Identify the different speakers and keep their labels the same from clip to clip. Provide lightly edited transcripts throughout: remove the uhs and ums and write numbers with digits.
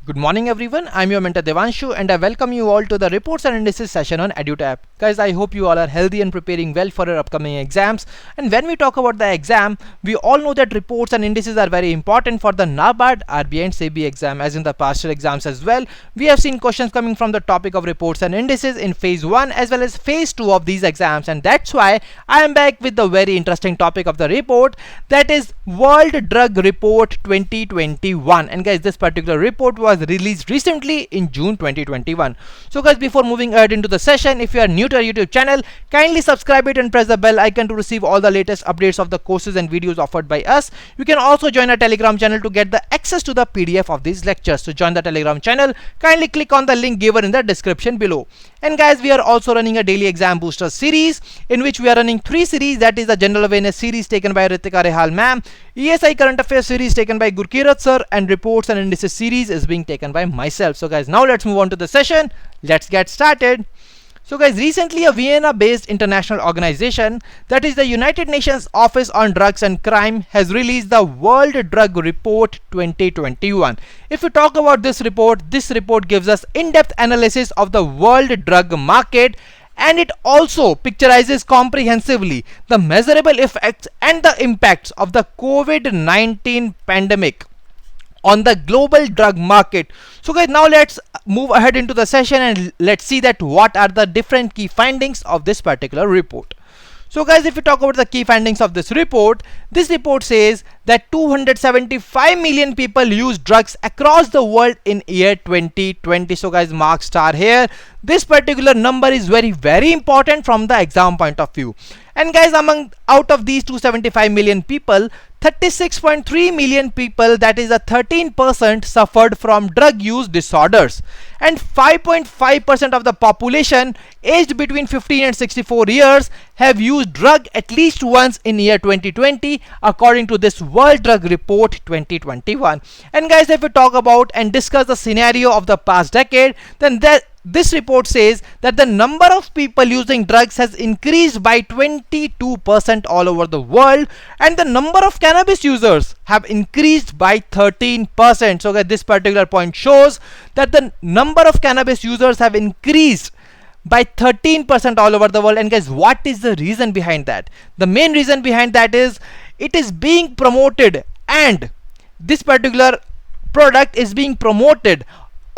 Speaker 1: Good morning everyone, I'm your mentor Devanshu and I welcome you all to the reports and indices session on EduTap. Guys, I hope you all are healthy and preparing well for your upcoming exams. And when we talk about the exam, we all know that reports and indices are very important for the NABARD, RBI and SEBI exam. As in the past year exams as well, we have seen questions coming from the topic of reports and indices in phase 1 as well as phase 2 of these exams, and that's why I am back with the very interesting topic of the report, that is World Drug Report 2021. And guys, this particular report was released recently in June 2021. So guys, before moving ahead into the session, if you are new to our YouTube channel, kindly subscribe it and press the bell icon to receive all the latest updates of the courses and videos offered by us. You can also join our Telegram channel to get the access to the PDF of these lectures. So join the Telegram channel, kindly click on the link given in the description below. And guys, we are also running a daily exam booster series in which we are running 3 series, that is the general awareness series taken by Ritika Rehal ma'am, ESI current affairs series taken by Gurkirat sir, and reports and indices series is being taken by myself. So guys, now let's move on to the session. Let's get started. So guys, recently a Vienna-based international organization, that is the United Nations Office on Drugs and Crime, has released the World Drug Report 2021. If we talk about this report gives us in-depth analysis of the world drug market, and it also picturizes comprehensively the measurable effects and the impacts of the COVID-19 pandemic on the global drug market. So guys, now let's move ahead into the session and let's see that what are the different key findings of this particular report. So guys, if we talk about the key findings of this report says that 275 million people use drugs across the world in year 2020. So guys, mark star here. This particular number is very important from the exam point of view. And guys, out of these 275 million people, 36.3 million people, that is a 13%, suffered from drug use disorders, and 5.5% of the population aged between 15 and 64 years have used drug at least once in year 2020, according to this World Drug Report 2021. And guys, if we talk about and discuss the scenario of the past decade, then this report says that the number of people using drugs has increased by 22% all over the world, and the number of cannabis users have increased by 13%. So this particular point shows that the number of cannabis users have increased by 13% all over the world. And guys, what is the reason behind that? The main reason behind that is it is being promoted, and this particular product is being promoted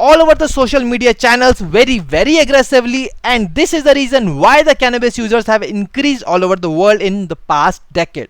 Speaker 1: all over the social media channels very aggressively, and this is the reason why the cannabis users have increased all over the world in the past decade.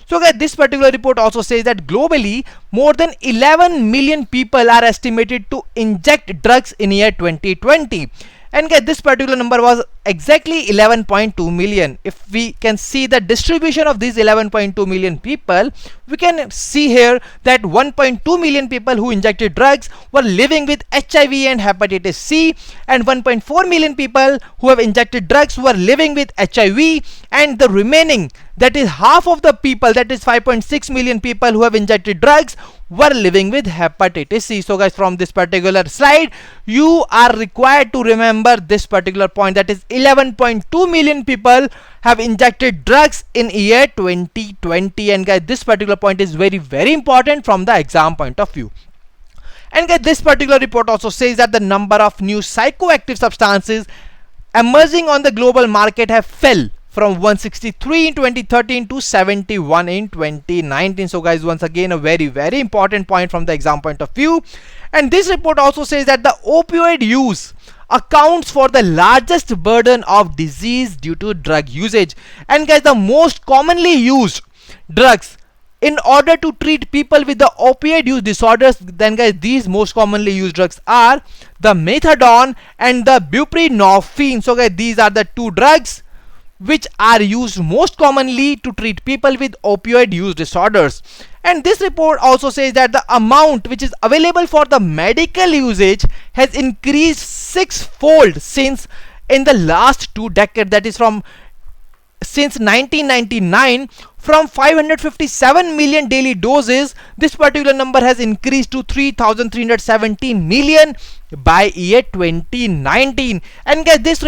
Speaker 1: So guys, this particular report also says that globally more than 11 million people are estimated to inject drugs in year 2020. And guys, this particular number was exactly 11.2 million. If we can see the distribution of these 11.2 million people, we can see here that 1.2 million people who injected drugs were living with HIV and hepatitis C, and 1.4 million people who have injected drugs were living with HIV, and the remaining, that is half of the people, that is 5.6 million people who have injected drugs, were living with hepatitis C. So guys, from this particular slide, you are required to remember this particular point, that is 11.2 million people have injected drugs in year 2020. And guys, this particular point is very important from the exam point of view. And guys, this particular report also says that the number of new psychoactive substances emerging on the global market have fell from 163 in 2013 to 71 in 2019. So guys, once again, a very important point from the exam point of view. And this report also says that the opioid use accounts for the largest burden of disease due to drug usage. And guys, the most commonly used drugs in order to treat people with the opioid use disorders, then guys, these most commonly used drugs are the methadone and the buprenorphine. So guys, these are the two drugs which are used most commonly to treat people with opioid use disorders. And this report also says that the amount which is available for the medical usage has increased 6-fold since in the last 2 decades, that is since 1999, from 557 million daily doses, this particular number has increased to 3,317 million by year 2019. And guys, this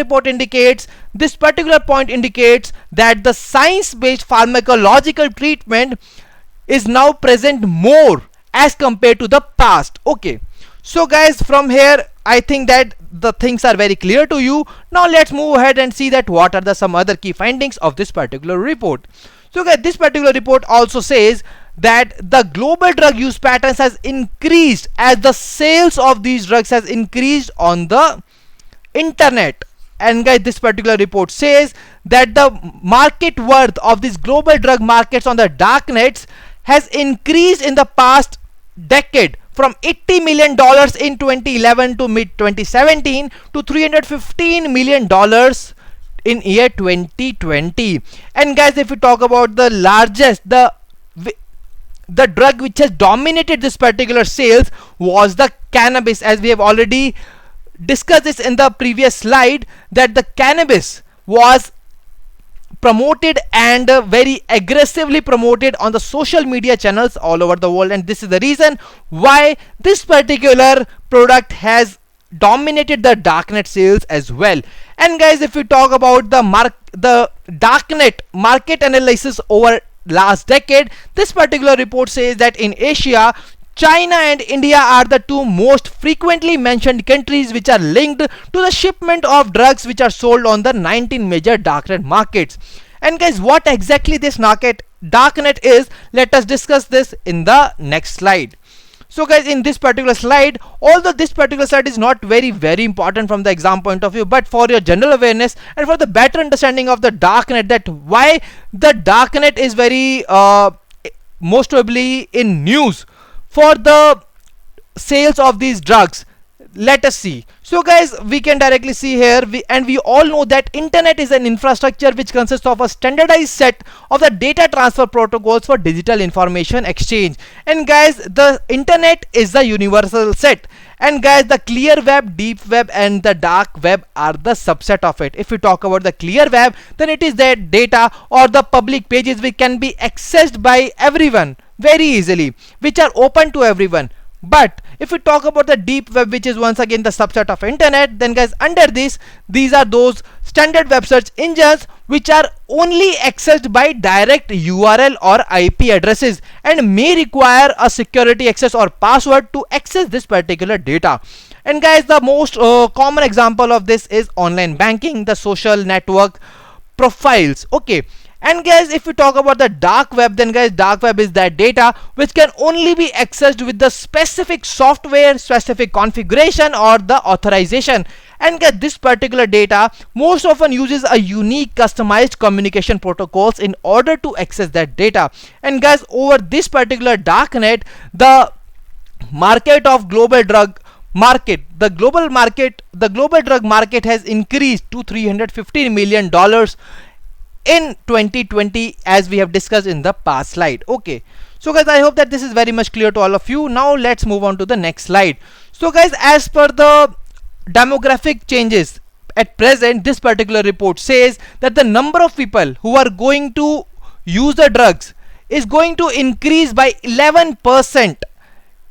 Speaker 1: particular point indicates that the science-based pharmacological treatment is now present more as compared to the past. Okay, So guys, from here I think that the things are very clear to you. Now let's move ahead and see that what are the some other key findings of this particular report. So guys, this particular report also says that the global drug use patterns has increased as the sales of these drugs has increased on the internet. And guys, this particular report says that the market worth of these global drug markets on the darknets has increased in the past decade from $80 million in 2011 to mid 2017 to $315 million in year 2020. And guys, if we talk about the largest, the drug which has dominated this particular sales was the cannabis, as we have already discussed this in the previous slide, that the cannabis was promoted and very aggressively promoted on the social media channels all over the world, and this is the reason why this particular product has dominated the darknet sales as well. And guys, if we talk about the darknet market analysis over last decade, this particular report says that in Asia, China and India are the two most frequently mentioned countries which are linked to the shipment of drugs which are sold on the 19 major darknet markets. And guys, what exactly this darknet is, let us discuss this in the next slide. So guys, in this particular slide, although this particular slide is not very important from the exam point of view, but for your general awareness and for the better understanding of the darknet, that why the darknet is very most probably in news for the sales of these drugs, let us see. So guys, we can directly see here, we all know that internet is an infrastructure which consists of a standardized set of the data transfer protocols for digital information exchange. And guys, the internet is the universal set, and guys, the clear web, deep web and the dark web are the subset of it. If we talk about the clear web, then it is that data or the public pages which can be accessed by everyone very easily, which are open to everyone. But if we talk about the deep web, which is once again the subset of internet, then guys, under this, these are those standard web search engines which are only accessed by direct URL or IP addresses and may require a security access or password to access this particular data. And guys, the most common example of this is online banking, the social network profiles. Okay. And guys, if we talk about the dark web, then guys, dark web is that data which can only be accessed with the specific software, specific configuration or the authorization. And guys, this particular data most often uses a unique customized communication protocols in order to access that data. And guys, over this particular darknet, the market of global drug market, the global drug market has increased to $315 million in 2020, as we have discussed in the past slide. Okay, so guys, I hope that this is very much clear to all of you. Now let's move on to the next slide. So guys, as per the demographic changes at present, this particular report says that the number of people who are going to use the drugs is going to increase by 11%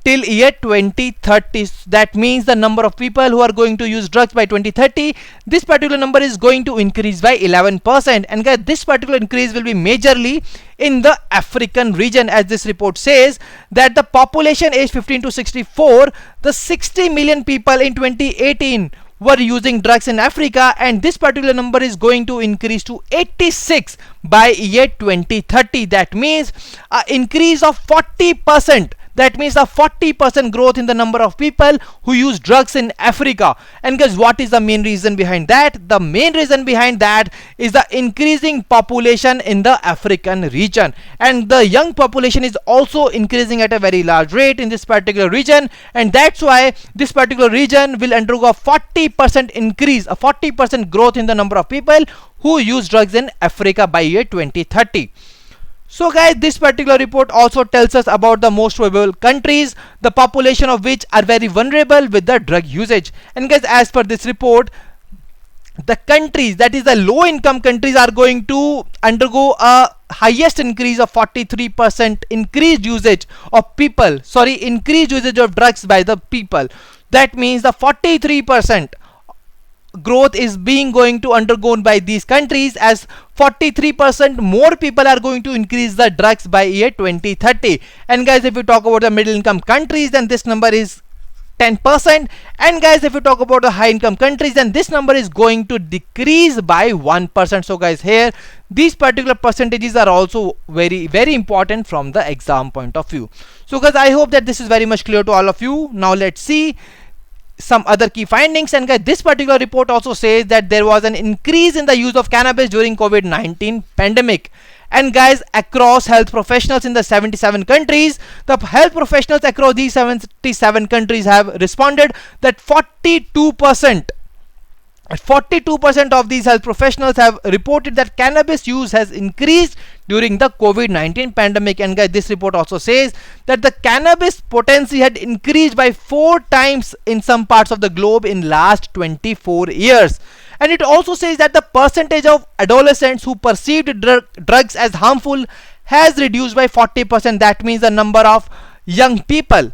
Speaker 1: till year 2030. That means the number of people who are going to use drugs by 2030, this particular number is going to increase by 11%. And guys, this particular increase will be majorly in the African region, as this report says that the population age 15 to 64, the 60 million people in 2018 were using drugs in Africa, and this particular number is going to increase to 86 by year 2030. That means an increase of 40%. That means a 40% growth in the number of people who use drugs in Africa. And guys, what is the main reason behind that? The main reason behind that is the increasing population in the African region, and the young population is also increasing at a very large rate in this particular region, and that's why this particular region will undergo a 40% increase, a 40% growth in the number of people who use drugs in Africa by year 2030. So guys, this particular report also tells us about the most vulnerable countries, the population of which are very vulnerable with the drug usage. And guys, as per this report, the countries, that is the low income countries, are going to undergo a highest increase of 43% increased usage of increased usage of drugs by the people. That means the 43% growth is going to undergone by these countries, as 43% more people are going to increase the drugs by year 2030. And guys, if we talk about the middle income countries, then this number is 10%. And guys, if you talk about the high income countries, then this number is going to decrease by 1%. So guys, here these particular percentages are also very important from the exam point of view. So guys, I hope that this is very much clear to all of you. Now let's see some other key findings. And guys, this particular report also says that there was an increase in the use of cannabis during COVID-19 pandemic. And guys, across health professionals in the 77 countries, the health professionals across these 77 countries have responded that 42% of these health professionals have reported that cannabis use has increased during the COVID-19 pandemic. And guys, this report also says that the cannabis potency had increased by 4 times in some parts of the globe in last 24 years. And it also says that the percentage of adolescents who perceived drugs as harmful has reduced by 40%. That means the number of young people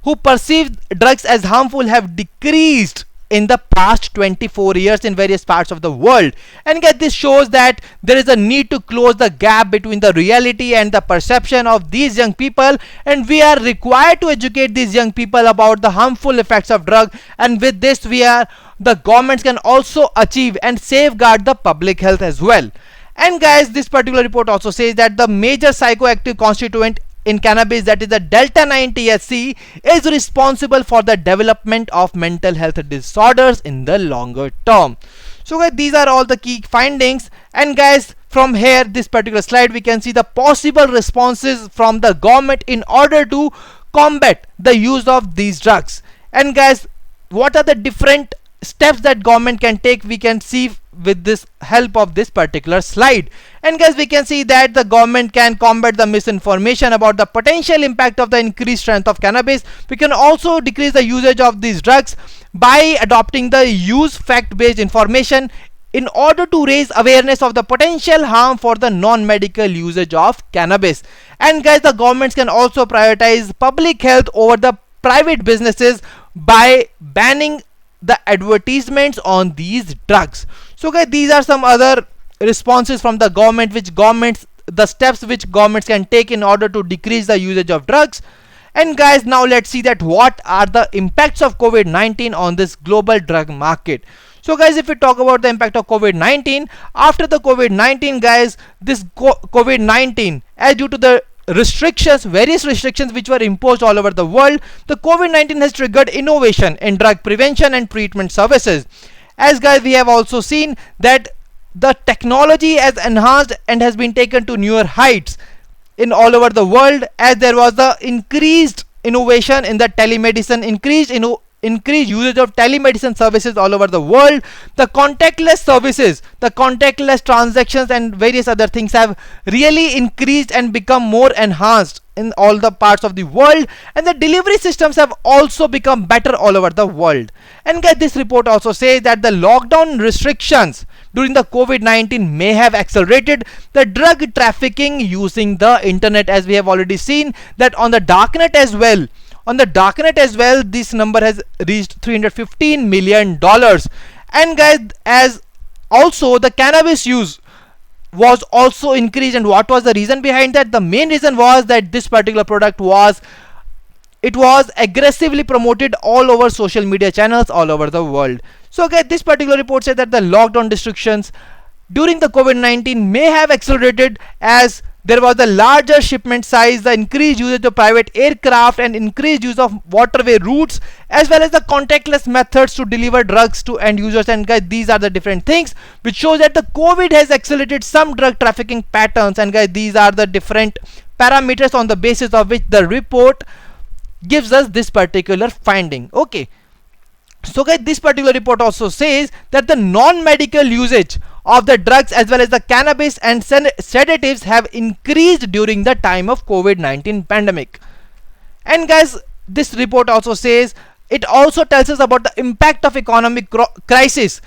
Speaker 1: who perceived drugs as harmful have decreased in the past 24 years in various parts of the world. And guys, this shows that there is a need to close the gap between the reality and the perception of these young people, and we are required to educate these young people about the harmful effects of drug. And with this, the governments can also achieve and safeguard the public health as well. And guys, this particular report also says that the major psychoactive constituent in cannabis, that is the delta 9 THC, is responsible for the development of mental health disorders in the longer term. So guys, these are all the key findings. And guys, from here, this particular slide, we can see the possible responses from the government in order to combat the use of these drugs. And guys, what are the different steps that government can take, we can see with this help of this particular slide. And guys, we can see that the government can combat the misinformation about the potential impact of the increased strength of cannabis. We can also decrease the usage of these drugs by adopting the use fact-based information in order to raise awareness of the potential harm for the non-medical usage of cannabis. And guys, the governments can also prioritize public health over the private businesses by banning the advertisements on these drugs. So guys, these are some other responses from the government, the steps which governments can take in order to decrease the usage of drugs. And guys, now let's see that what are the impacts of COVID-19 on this global drug market. So guys, if we talk about the impact of COVID-19, after the COVID-19, guys, this COVID-19, as due to the various restrictions which were imposed all over the world, the COVID-19 has triggered innovation in drug prevention and treatment services. As guys, we have also seen that the technology has enhanced and has been taken to newer heights in all over the world, as there was the increased innovation in the telemedicine, increased usage of telemedicine services all over the world. The contactless services, the contactless transactions and various other things have really increased and become more enhanced in all the parts of the world, and the delivery systems have also become better all over the world. And guys, this report also says that the lockdown restrictions during the COVID-19 may have accelerated the drug trafficking using the internet, as we have already seen that on the darknet as well. On the darknet as well, this number has reached $315 million. And guys, as also the cannabis use was also increased. And what was the reason behind that? The main reason was that this particular product was aggressively promoted all over social media channels all over the world. So guys, this particular report said that the lockdown restrictions during the COVID-19 may have accelerated as there was a larger shipment size, the increased usage of private aircraft and increased use of waterway routes, as well as the contactless methods to deliver drugs to end users. And guys, these are the different things which shows that the COVID has accelerated some drug trafficking patterns. And guys, these are the different parameters on the basis of which the report gives us this particular finding. Okay, so guys, this particular report also says that the non-medical usage of the drugs as well as the cannabis and sedatives have increased during the time of COVID-19 pandemic. And guys, this report also says, it also tells us about the impact of economic crisis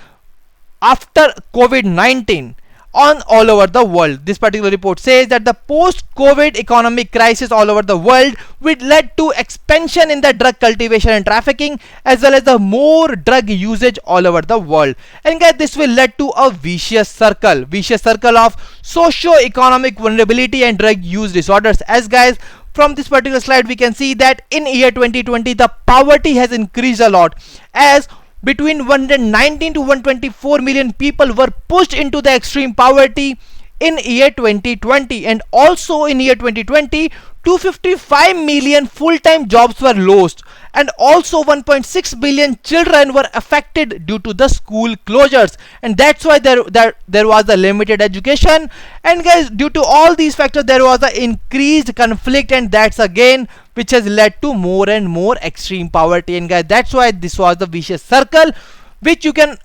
Speaker 1: after COVID-19 on all over the world. This particular report says that the post-COVID economic crisis all over the world will lead to expansion in the drug cultivation and trafficking, as well as the more drug usage all over the world. And guys, this will lead to a vicious circle of socio-economic vulnerability and drug use disorders. As guys, from this particular slide we can see that in year 2020 the poverty has increased a lot, as between 119 to 124 million people were pushed into the extreme poverty in year 2020, and also in year 2020 255 million full-time jobs were lost, and also 1.6 billion children were affected due to the school closures, and that's why there was a limited education. And guys, due to all these factors there was an increased conflict, and that's again which has led to more and more extreme poverty. And guys, that's why this was the vicious circle, which you can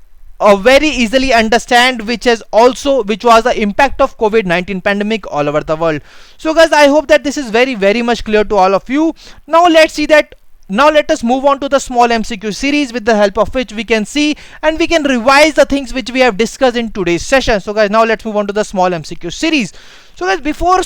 Speaker 1: very easily understand, which was the impact of COVID-19 pandemic all over the world. So guys, I hope that this is very much clear to all of you. Now let us move on to the small MCQ series, with the help of which we can see and we can revise the things which we have discussed in today's session. So guys, now let's move on to the small MCQ series. So guys, before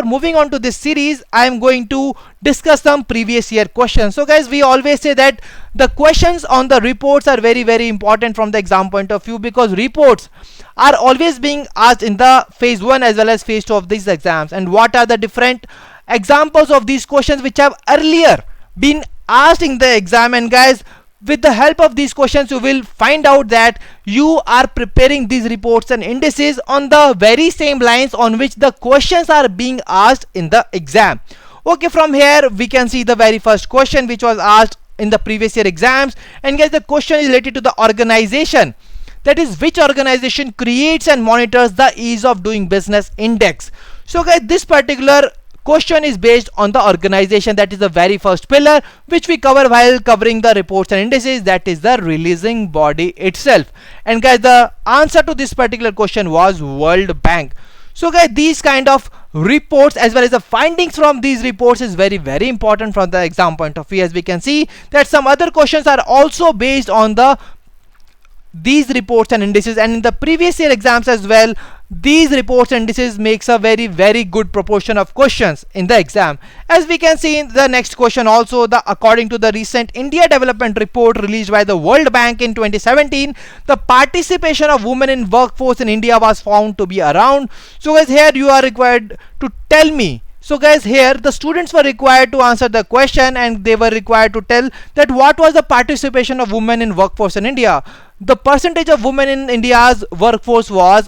Speaker 1: moving on to this series, I am going to discuss some previous year questions. So guys, we always say that the questions on the reports are very important from the exam point of view, because reports are always being asked in the phase 1 as well as phase 2 of these exams. And what are the different examples of these questions which have earlier been asked in the exam? And guys, with the help of these questions you will find out that you are preparing these reports and indices on the very same lines on which the questions are being asked in the exam. Okay, from here we can see the very first question which was asked in the previous year exams. And guys, the question is related to the organization, that is, which organization creates and monitors the ease of doing business index. So guys, this particular question is based on the organization, that is the very first pillar which we cover while covering the reports and indices, that is the releasing body itself. And guys, the answer to this particular question was World Bank. So guys, these kind of reports as well as the findings from these reports is very important from the exam point of view, as we can see that some other questions are also based on these reports and indices, and in the previous year exams as well these reports and indices makes a very good proportion of questions in the exam. As we can see in the next question also, according to the recent India Development Report released by the World Bank in 2017, the participation of women in workforce in India was found to be around. So guys, here you are required to tell me. So guys, here the students were required to answer the question, and they were required to tell that what was the participation of women in workforce in India. The percentage of women in India's workforce was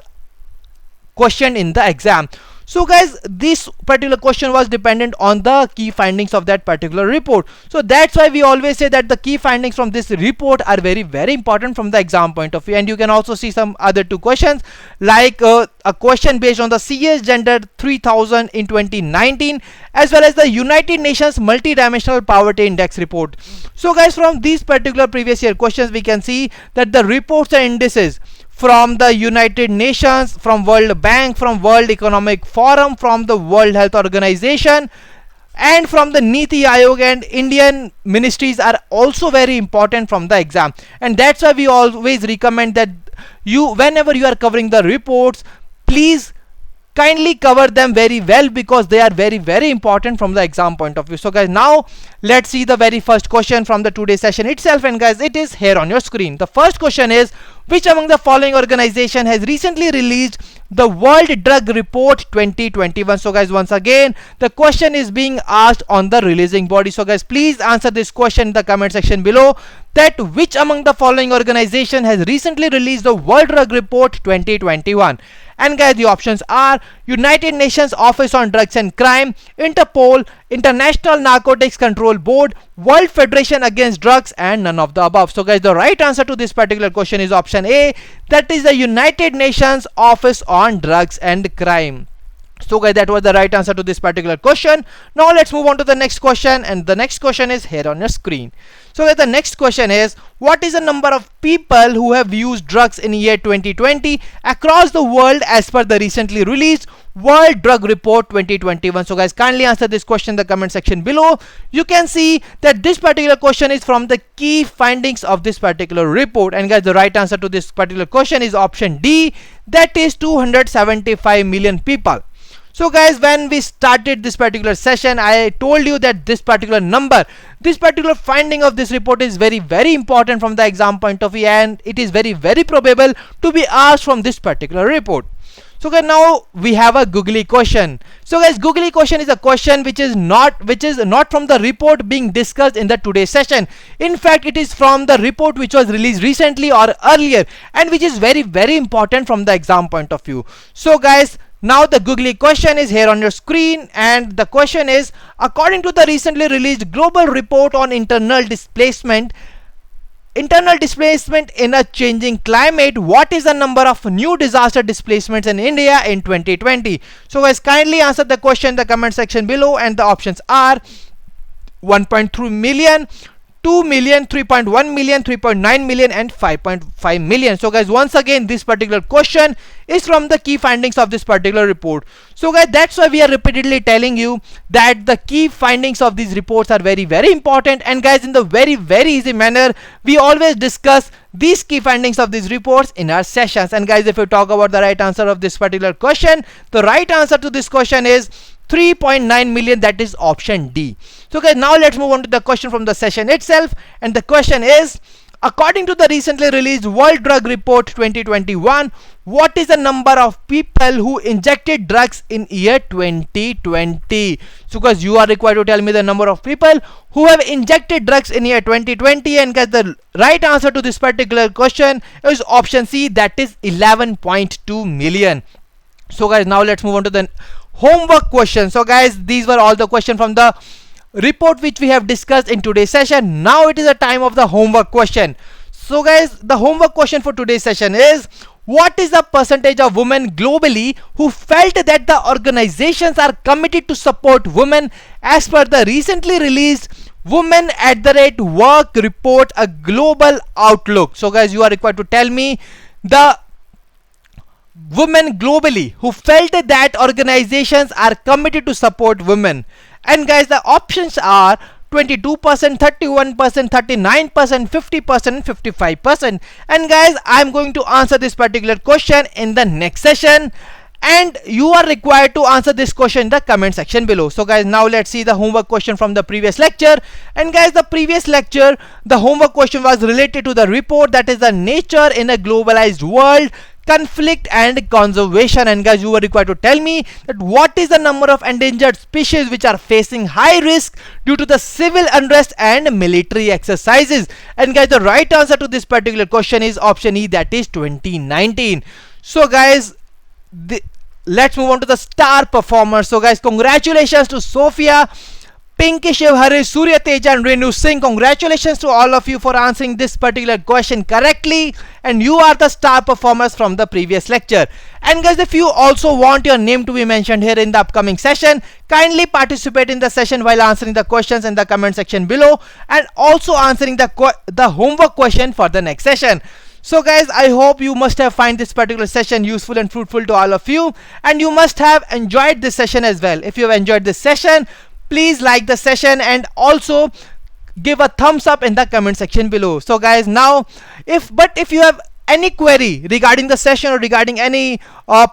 Speaker 1: questioned in the exam. So guys, this particular question was dependent on the key findings of that particular report. So that's why we always say that the key findings from this report are very important from the exam point of view. And you can also see some other two questions, like a question based on the CS Gender 3000 in 2019 as well as the United Nations Multidimensional Poverty Index report. So guys, from these particular previous year questions we can see that the reports and indices from the United Nations, from World Bank, from World Economic Forum, from the World Health Organization, and from the Niti Aayog and Indian ministries are also very important from the exam. And that's why we always recommend that whenever you are covering the reports, please kindly cover them very well, because they are very important from the exam point of view. So guys, now let's see the very first question from the today's session itself, and guys, it is here on your screen. The first question is, which among the following organization has recently released the World Drug Report 2021? So guys, once again the question is being asked on the releasing body. So guys, please answer this question in the comment section below, that which among the following organization has recently released the World Drug Report 2021? And guys, the options are United Nations Office on Drugs and Crime, Interpol, International Narcotics Control Board, World Federation Against Drugs, and none of the above. So guys, the right answer to this particular question is option A, that is the United Nations Office on Drugs and Crime. So guys, that was the right answer to this particular question. Now let's move on to the next question, and the next question is here on your screen. So guys, the next question is, what is the number of people who have used drugs in year 2020 across the world as per the recently released World Drug Report 2021? So guys, kindly answer this question in the comment section below. You can see that this particular question is from the key findings of this particular report, and guys, the right answer to this particular question is option D, that is 275 million people. So guys, when we started this particular session, I told you that this particular number, this particular finding of this report is very important from the exam point of view, and it is very probable to be asked from this particular report. So guys, now we have a googly question. So guys, googly question is a question which is not from the report being discussed in the today's session. In fact, it is from the report which was released recently or earlier, and which is very important from the exam point of view. So guys, now the googly question is here on your screen, and the question is, according to the recently released global report on internal displacement in a changing climate, what is the number of new disaster displacements in India in 2020? So guys, kindly answer the question in the comment section below, and the options are 1.3 million, 2 million, 3.1 million, 3.9 million, and 5.5 million. So guys, once again, this particular question is from the key findings of this particular report. So guys, that's why we are repeatedly telling you that the key findings of these reports are very important. And guys, in the very easy manner, we always discuss these key findings of these reports in our sessions. And guys, if you talk about the right answer of this particular question, the right answer to this question is 3.9 million, that is option D. So guys, now let's move on to the question from the session itself, and the question is, according to the recently released World Drug Report 2021, what is the number of people who injected drugs in year 2020? So guys, you are required to tell me the number of people who have injected drugs in year 2020, and guys, the right answer to this particular question is option C, that is 11.2 million. So guys, now let's move on to the homework question. So guys, these were all the questions from the report which we have discussed in today's session. Now it is a time of the homework question. So guys, the homework question for today's session is, what is the percentage of women globally who felt that the organizations are committed to support women as per the recently released Women at the Rate Work Report, a global outlook? So guys, you are required to tell me the women globally who felt that organizations are committed to support women. And guys, the options are 22%, 31%, 39%, 50%, and 55%. And guys, I'm going to answer this particular question in the next session, and you are required to answer this question in the comment section below. So guys, now let's see the homework question from the previous lecture. And guys, the previous lecture, the homework question was related to the report, that is the Nature in a Globalized World, Conflict and Conservation. And guys, you were required to tell me that what is the number of endangered species which are facing high risk due to the civil unrest and military exercises. And guys, the right answer to this particular question is option E, that is 2019. So guys, let's move on to the star performers. So guys, congratulations to Sophia, Pinky Shivhare, Surya Tej, and Renu Singh. Congratulations to all of you for answering this particular question correctly, and you are the star performers from the previous lecture. And guys, if you also want your name to be mentioned here in the upcoming session, kindly participate in the session while answering the questions in the comment section below, and also answering the homework question for the next session. So guys, I hope you must have found this particular session useful and fruitful to all of you, and you must have enjoyed this session as well. If you have enjoyed this session, please like the session and also give a thumbs up in the comment section below. So guys, now if you have any query regarding the session or regarding any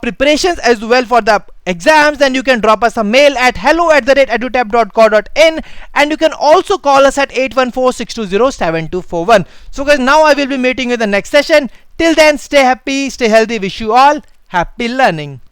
Speaker 1: preparations as well for the exams, then you can drop us a mail at hello@edutap.co.in, and you can also call us at 814-620-7241. So guys, now I will be meeting you in the next session. Till then, stay happy, stay healthy. Wish you all happy learning.